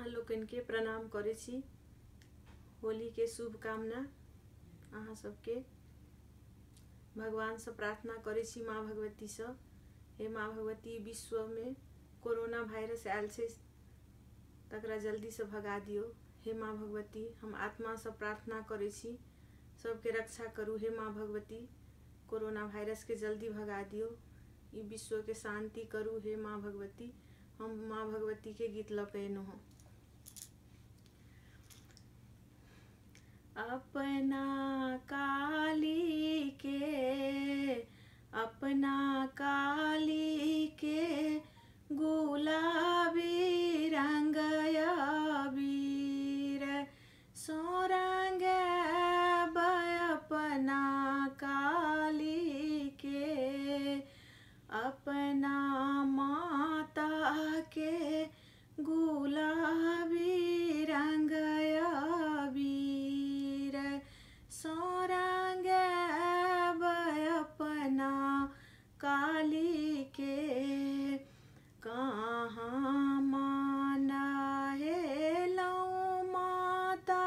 अहाँ लोकन के प्रणाम करे छी। होली के शुभकामना अहाँ सबके। भगवान से प्रार्थना करे छी, माँ भगवती से, हे माँ भगवती विश्व में कोरोना वायरस आयल छै तकरा जल्दी से भगा दियो। हे माँ भगवती हम आत्मा से प्रार्थना करे छी, सबके रक्षा करू। हे माँ भगवती कोरोना वायरस के जल्दी भगा दियो, ई विश्व के शांति करू। हे माँ भगवती हम माँ भगवती के गीत लपैनो हूँ। अपना काली के गुलाबी रंग अबीर सोरंग अपना काली के, अपना माता के गुलाबी रंग अबीर सोरंग अपना काली के। कहाँ माना है लौ माता,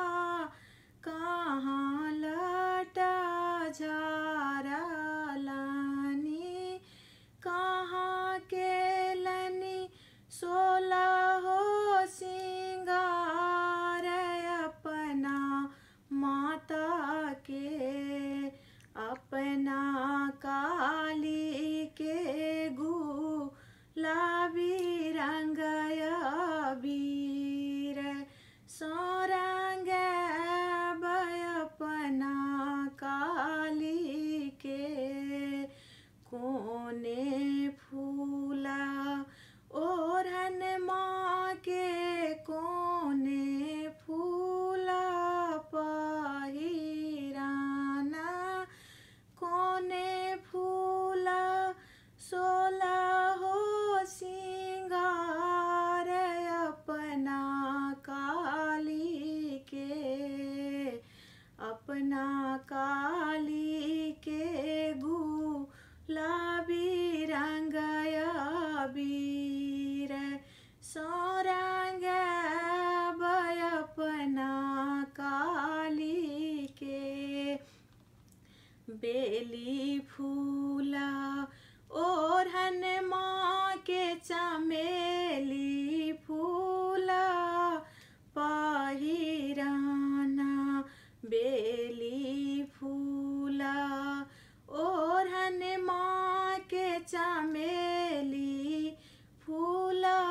कहाँ लटा झारा लानी, कहाँ के लनी 16 हो सिंगार अपना माता के, अपना काली के गुलाबी रंग अबीर सोरंग अपना काली के। कोने फूला ओढ़न माँ के, कोने फूला पहिराना, कोने फूला 16 हो सिंगार अपना काली के, अपना काली के गुलाबी रंग अबीर सोरंग अपना काली के। बेली फूला ओढ़न माँ के, चमेली फूला पहिराना, बेली फूला ओढ़न माँ के, चमेली फूला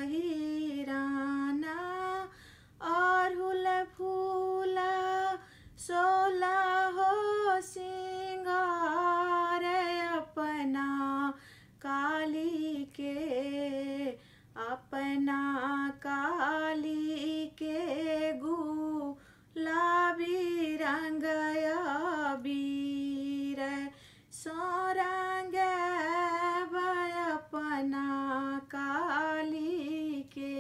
पहिराना, अड़हुल फूला 16 हो सिंगार अपना काली के, अपना काली के गुलाबी रंग अबीर सोरंग अपना काली के।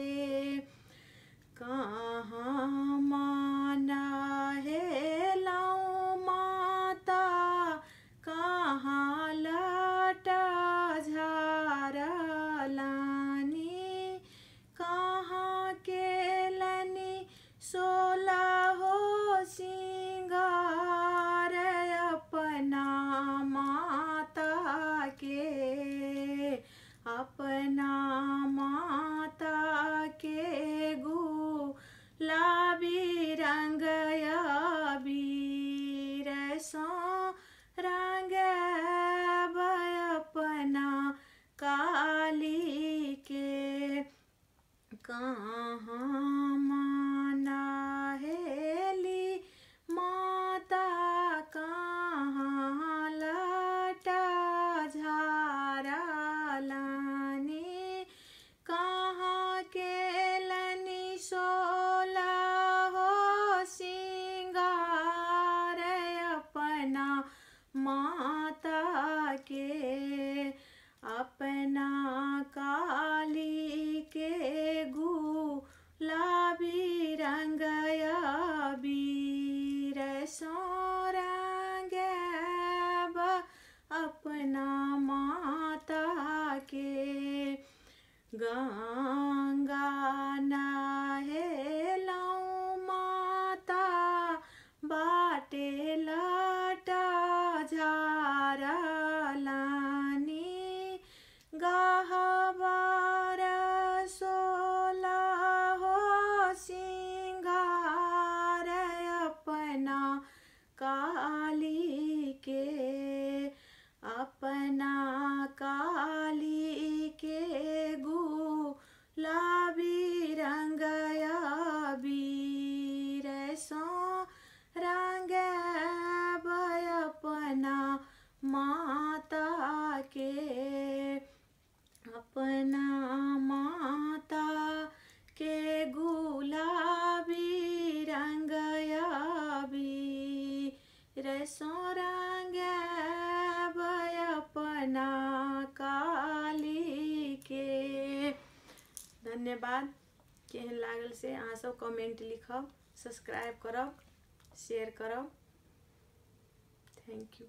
कहाँ माना है लौ माता, कहाँ लटा झारा लानी, कहाँ के लनी 16 हो सिंगार अपना माता के, अपना माता के गुलाबी रंग अबीर सोरंग अपना काली के। कहाँ माना है ली माता, कहाँ लटा झारा लानी, कहाँ के लनी 16 हो सिंगार अपना माता के, अपना काली के गुलाबी रंग अबीर सोरंग अपना माता के। गंगा अपना काली के। धन्यवाद। केहन लागल से अहाँ सब कमेंट लिखब, सब्सक्राइब करब, शेयर करब। Thank you.